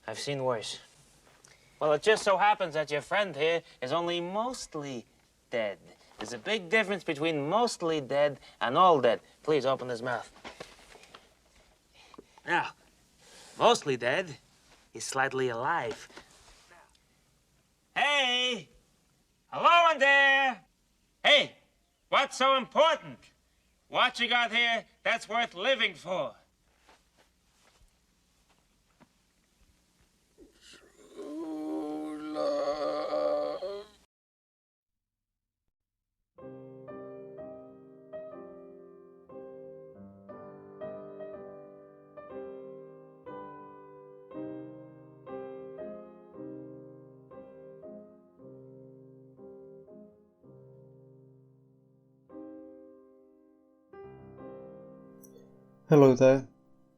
I've seen worse. Well, it just so happens that your friend here is only mostly dead. There's a big difference between mostly dead and all dead. Please open his mouth. Now, mostly dead is slightly alive. Hey! Hello in there! Hey, what's so important? What you got here that's worth living for? Hello there,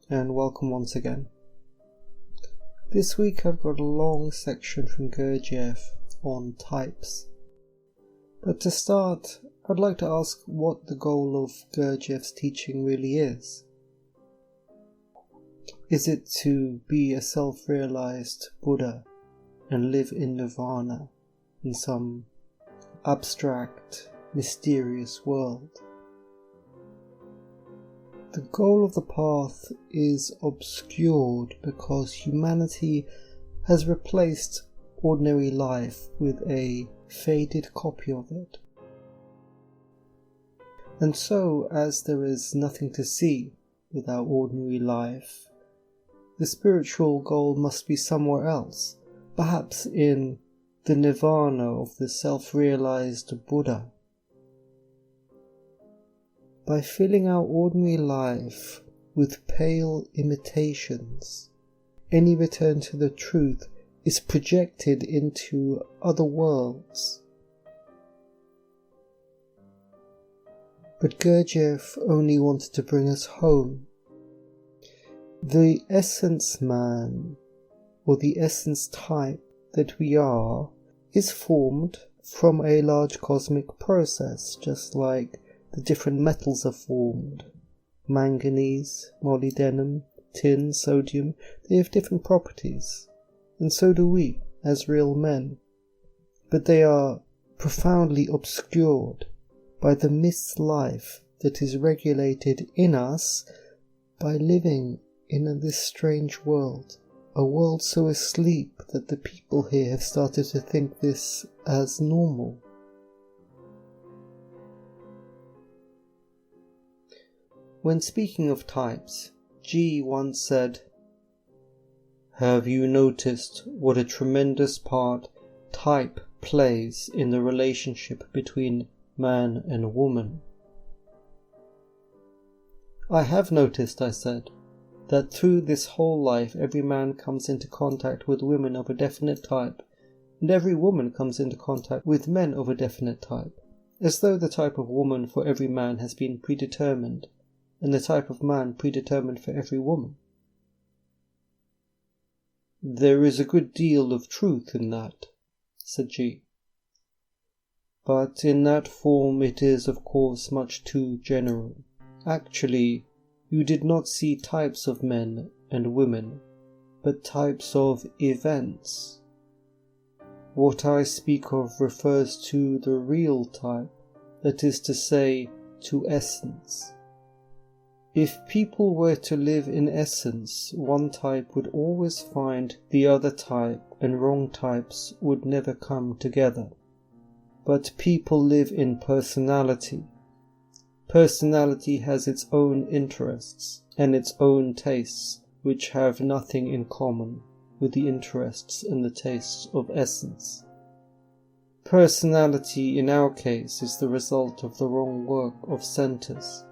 and welcome once again. This week I've got a long section from Gurdjieff on types. But to start, I'd like to ask what the goal of Gurdjieff's teaching really is. Is it to be a self-realized Buddha and live in nirvana in some abstract, mysterious world? The goal of the path is obscured because humanity has replaced ordinary life with a faded copy of it. And so, as there is nothing to see without ordinary life, the spiritual goal must be somewhere else, perhaps in the nirvana of the self-realized Buddha. By filling our ordinary life with pale imitations, any return to the truth is projected into other worlds. But Gurdjieff only wanted to bring us home. The essence man, or the essence type that we are, is formed from a large cosmic process, just like the different metals are formed. Manganese, molybdenum, tin, sodium, they have different properties, and so do we, as real men. But they are profoundly obscured by the mist life that is regulated in us by living in this strange world, a world so asleep that the people here have started to think this as normal. When speaking of types, G once said, "Have you noticed what a tremendous part type plays in the relationship between man and woman?" "I have noticed," I said, "that through this whole life every man comes into contact with women of a definite type, and every woman comes into contact with men of a definite type, as though the type of woman for every man has been predetermined, and the type of man predetermined for every woman." "There is a good deal of truth in that," said G. "But in that form it is of course much too general. Actually, you did not see types of men and women, but types of events. What I speak of refers to the real type, that is to say, to essence. If people were to live in essence, one type would always find the other type and wrong types would never come together. But people live in personality. Personality has its own interests and its own tastes, which have nothing in common with the interests and the tastes of essence. Personality in our case is the result of the wrong work of centers.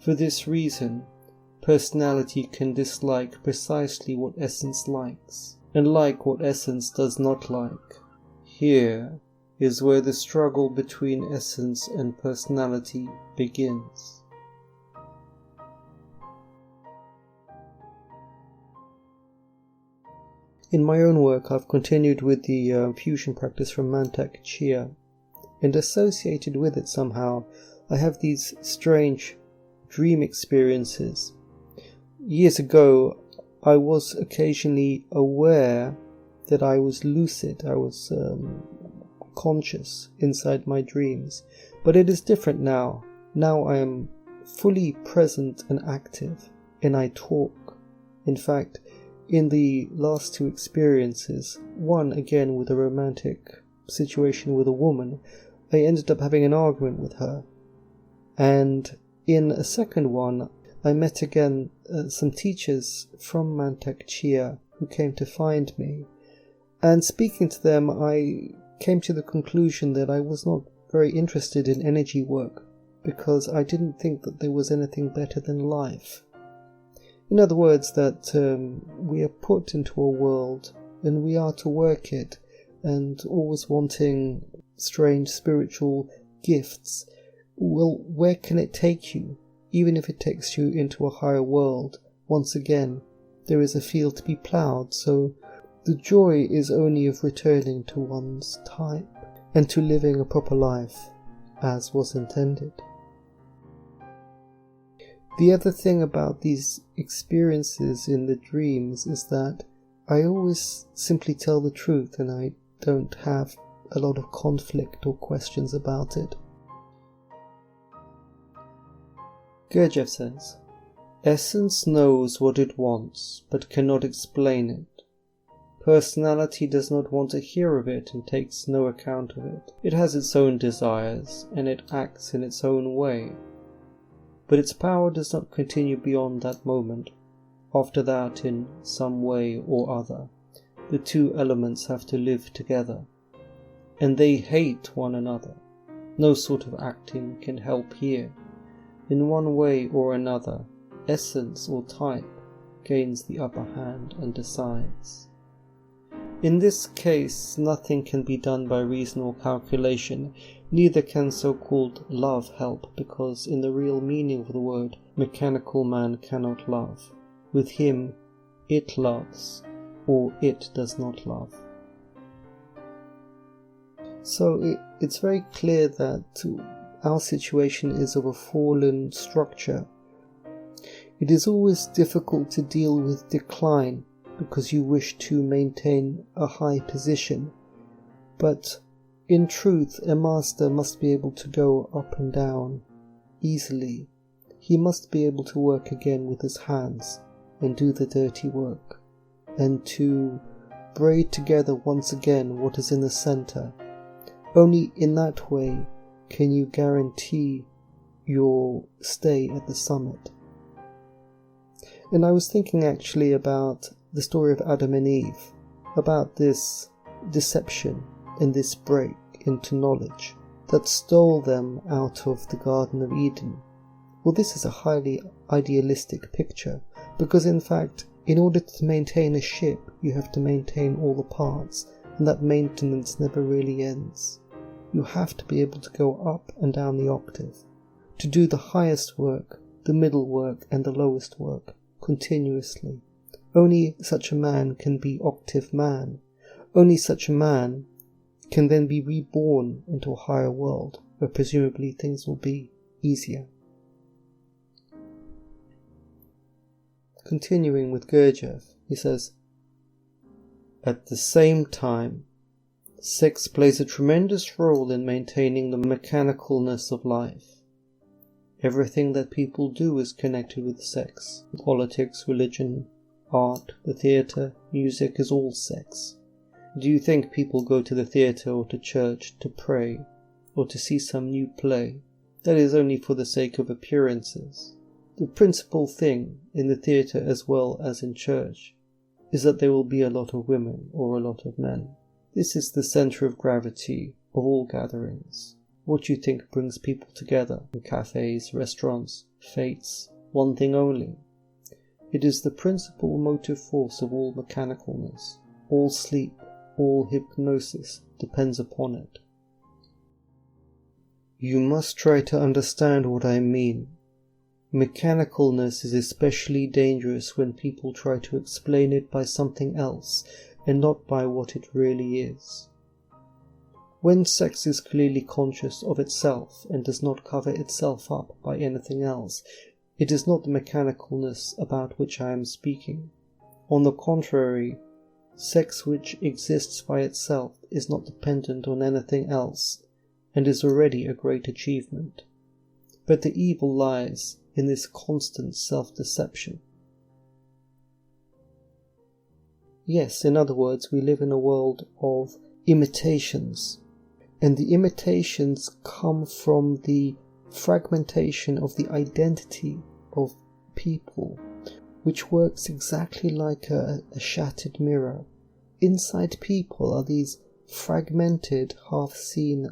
For this reason, personality can dislike precisely what essence likes, and like what essence does not like. Here is where the struggle between essence and personality begins. In my own work, I've continued with the fusion practice from Mantak Chia, and associated with it somehow, I have these strange dream experiences. Years ago, I was occasionally aware that I was lucid, I was conscious inside my dreams. But it is different now. Now I am fully present and active, and I talk. In fact, in the last two experiences, one again with a romantic situation with a woman, I ended up having an argument with her. And in a second one, I met again some teachers from Mantak Chia who came to find me. And speaking to them, I came to the conclusion that I was not very interested in energy work because I didn't think that there was anything better than life. In other words, that we are put into a world and we are to work it, and always wanting strange spiritual gifts. Well, where can it take you? Even if it takes you into a higher world, once again, there is a field to be ploughed, so the joy is only of returning to one's type and to living a proper life as was intended. The other thing about these experiences in the dreams is that I always simply tell the truth and I don't have a lot of conflict or questions about it. Gurdjieff says, "Essence knows what it wants, but cannot explain it. Personality does not want to hear of it and takes no account of it. It has its own desires, and it acts in its own way. But its power does not continue beyond that moment. After that, in some way or other, the two elements have to live together. And they hate one another. No sort of acting can help here. In one way or another, essence or type gains the upper hand and decides. In this case, nothing can be done by reason or calculation, neither can so-called love help, because in the real meaning of the word, mechanical man cannot love. With him, it loves, or it does not love." So it's very clear that our situation is of a fallen structure. It is always difficult to deal with decline because you wish to maintain a high position, but in truth a master must be able to go up and down easily. He must be able to work again with his hands and do the dirty work, and to braid together once again what is in the center. Only in that way can you guarantee your stay at the summit. And I was thinking actually about the story of Adam and Eve, about this deception and this break into knowledge that stole them out of the Garden of Eden. Well, this is a highly idealistic picture, because in fact, in order to maintain a ship, you have to maintain all the parts, and that maintenance never really ends. You have to be able to go up and down the octave, to do the highest work, the middle work, and the lowest work, continuously. Only such a man can be octave man. Only such a man can then be reborn into a higher world, where presumably things will be easier. Continuing with Gurdjieff, he says, "At the same time, sex plays a tremendous role in maintaining the mechanicalness of life. Everything that people do is connected with sex. Politics, religion, art, the theatre, music is all sex. Do you think people go to the theatre or to church to pray, or to see some new play? That is only for the sake of appearances. The principal thing, in the theatre as well as in church, is that there will be a lot of women or a lot of men. This is the centre of gravity of all gatherings. What do you think brings people together in cafes, restaurants, fêtes? One thing only. It is the principal motive force of all mechanicalness. All sleep, all hypnosis depends upon it. You must try to understand what I mean. Mechanicalness is especially dangerous when people try to explain it by something else and not by what it really is. When sex is clearly conscious of itself and does not cover itself up by anything else, it is not the mechanicalness about which I am speaking. On the contrary, sex which exists by itself is not dependent on anything else and is already a great achievement. But the evil lies in this constant self-deception. Yes, in other words, we live in a world of imitations, and the imitations come from the fragmentation of the identity of people, which works exactly like a shattered mirror. Inside people are these fragmented, half-seen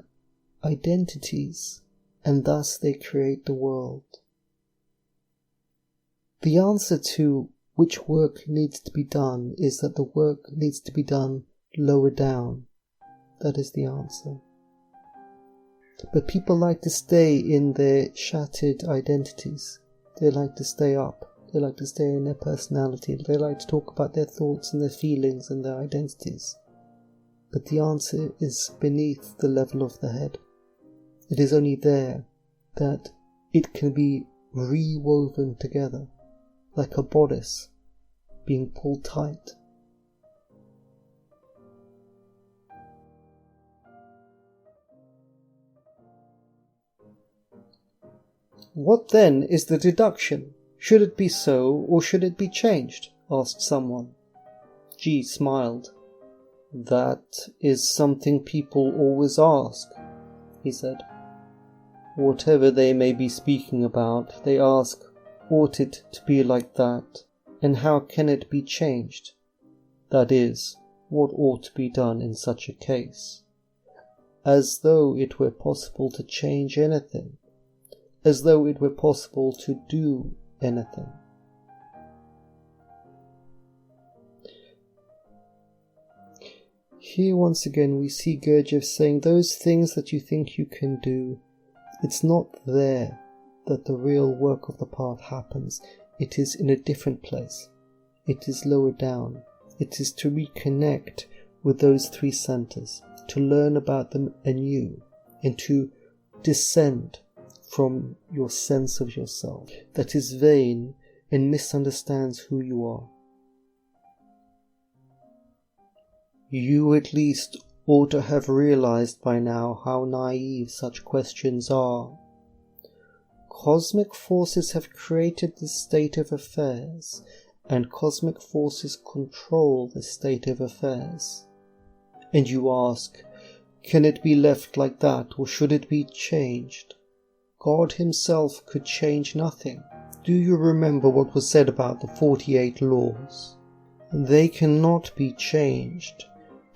identities, and thus they create the world. The answer to which work needs to be done is that the work needs to be done lower down. That is the answer. But people like to stay in their shattered identities. They like to stay up. They like to stay in their personality. They like to talk about their thoughts and their feelings and their identities. But the answer is beneath the level of the head. It is only there that it can be rewoven together, like a bodice being pulled tight. What then is the deduction? Should it be so, or should it be changed? Asked someone. G smiled. That is something people always ask, he said. Whatever they may be speaking about, they ask, ought it to be like that, and how can it be changed? That is, what ought to be done in such a case? As though it were possible to change anything, as though it were possible to do anything. Here once again we see Gurdjieff saying those things that you think you can do, it's not there that the real work of the path happens. It is in a different place. It is lower down. It is to reconnect with those three centers, to learn about them anew, and to descend from your sense of yourself that is vain and misunderstands who you are. You at least ought to have realized by now how naive such questions are. Cosmic forces have created this state of affairs, and cosmic forces control this state of affairs. And you ask, can it be left like that, or should it be changed? God himself could change nothing. Do you remember what was said about the 48 laws? They cannot be changed,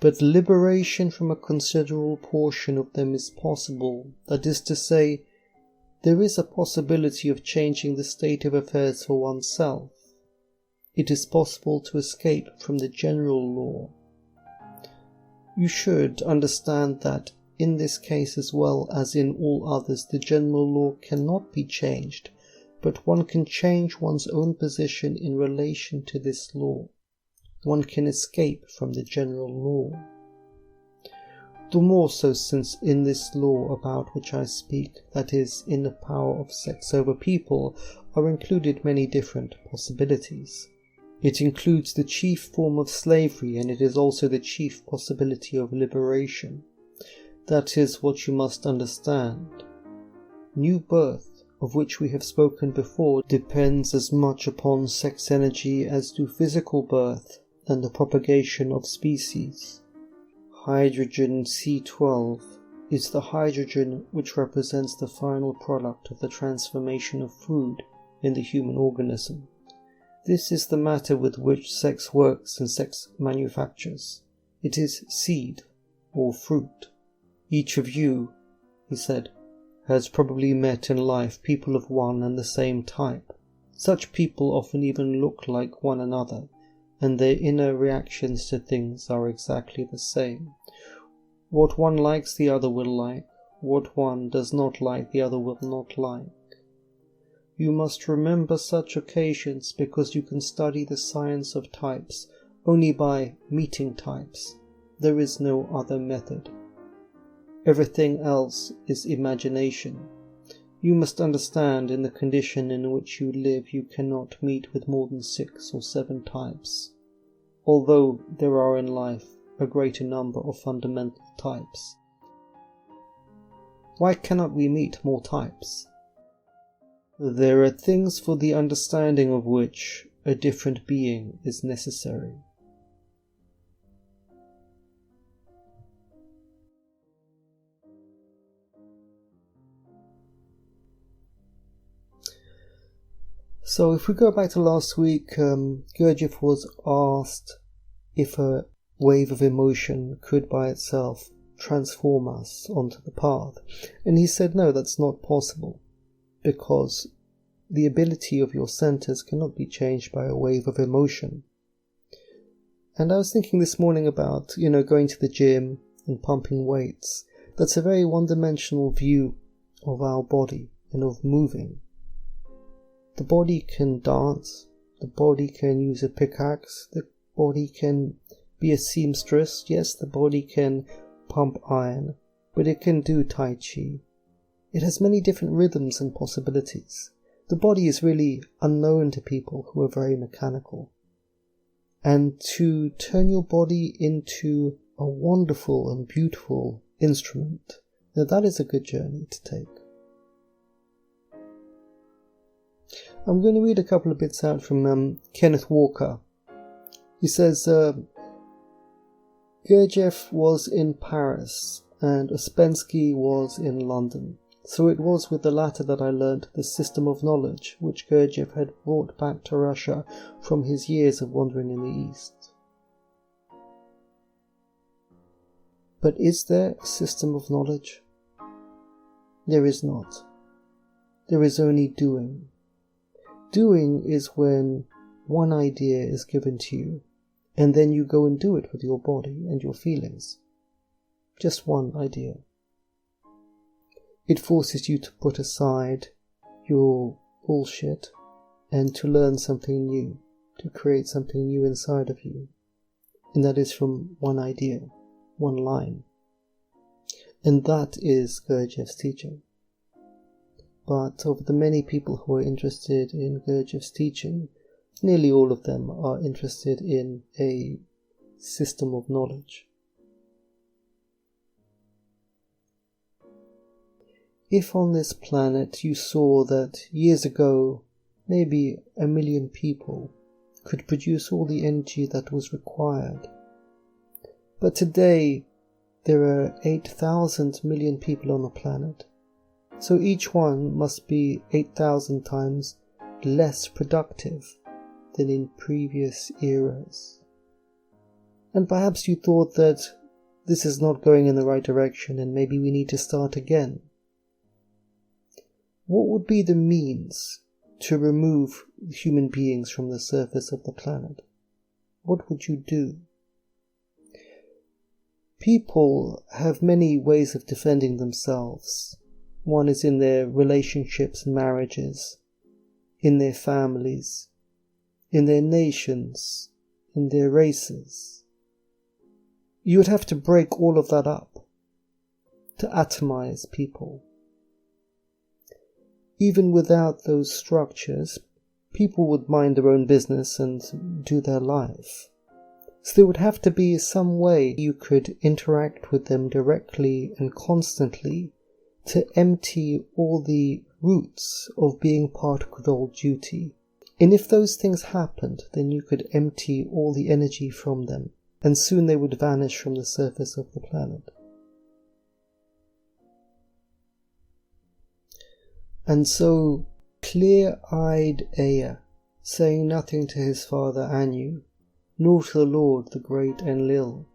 but liberation from a considerable portion of them is possible. That is to say, there is a possibility of changing the state of affairs for oneself. It is possible to escape from the general law. You should understand that in this case as well as in all others, the general law cannot be changed, but one can change one's own position in relation to this law. One can escape from the general law. The more so since in this law about which I speak, that is, in the power of sex over people, are included many different possibilities. It includes the chief form of slavery, and it is also the chief possibility of liberation. That is what you must understand. New birth, of which we have spoken before, depends as much upon sex energy as do physical birth and the propagation of species. Hydrogen C12 is the hydrogen which represents the final product of the transformation of food in the human organism. This is the matter with which sex works and sex manufactures. It is seed or fruit. Each of you, he said, has probably met in life people of one and the same type. Such people often even look like one another, and their inner reactions to things are exactly the same. What one likes the other will like, what one does not like the other will not like. You must remember such occasions because you can study the science of types only by meeting types. There is no other method. Everything else is imagination. You must understand in the condition in which you live you cannot meet with more than 6 or 7 types. although there are in life a greater number of fundamental types. Why cannot we meet more types? There are things for the understanding of which a different being is necessary. So if we go back to last week, Gurdjieff was asked if a wave of emotion could by itself transform us onto the path. And he said, no, that's not possible, because the ability of your centers cannot be changed by a wave of emotion. And I was thinking this morning about, going to the gym and pumping weights. That's a very one-dimensional view of our body and of moving. The body can dance, the body can use a pickaxe, the body can be a seamstress, yes, the body can pump iron, but it can do Tai Chi. It has many different rhythms and possibilities. The body is really unknown to people who are very mechanical. And to turn your body into a wonderful and beautiful instrument, now that is a good journey to take. I'm going to read a couple of bits out from Kenneth Walker. He says, Gurdjieff was in Paris and Ouspensky was in London. So it was with the latter that I learnt the system of knowledge which Gurdjieff had brought back to Russia from his years of wandering in the East. But is there a system of knowledge? There is not. There is only doing. Doing is when one idea is given to you, and then you go and do it with your body and your feelings. Just one idea. It forces you to put aside your bullshit and to learn something new, to create something new inside of you. And that is from one idea, one line. And that is Gurdjieff's teaching. But of the many people who are interested in Gurdjieff's teaching, nearly all of them are interested in a system of knowledge. If on this planet you saw that years ago maybe 1 million people could produce all the energy that was required, but today there are 8,000 million people on the planet, so each one must be 8,000 times less productive than in previous eras. And perhaps you thought that this is not going in the right direction and maybe we need to start again. What would be the means to remove human beings from the surface of the planet? What would you do? People have many ways of defending themselves. One is in their relationships and marriages, in their families, in their nations, in their races. You would have to break all of that up to atomize people. Even without those structures, people would mind their own business and do their life. So there would have to be some way you could interact with them directly and constantly to empty all the roots of being part of good old duty. And if those things happened, then you could empty all the energy from them, and soon they would vanish from the surface of the planet. And so, clear-eyed Ea, saying nothing to his father Anu, nor to the Lord the great Enlil,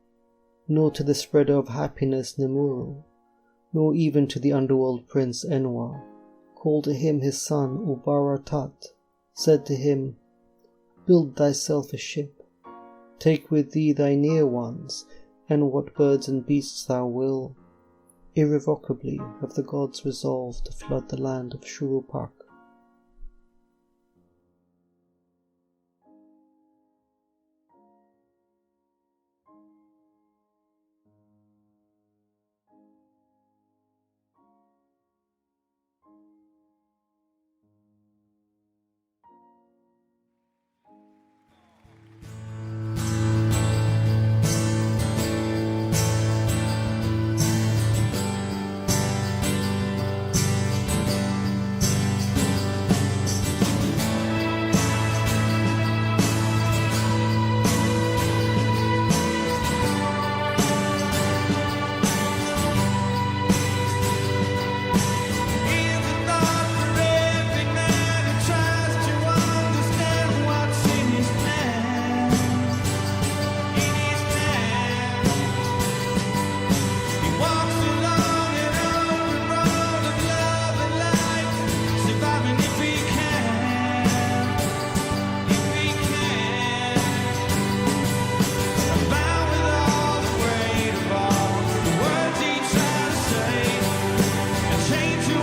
nor to the spreader of happiness Nemuru, nor even to the underworld prince Enwar, called to him his son Ubaratat, said to him, Build thyself a ship, take with thee thy near ones, and what birds and beasts thou will. Irrevocably have the gods resolved to flood the land of Shurupak.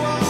you are.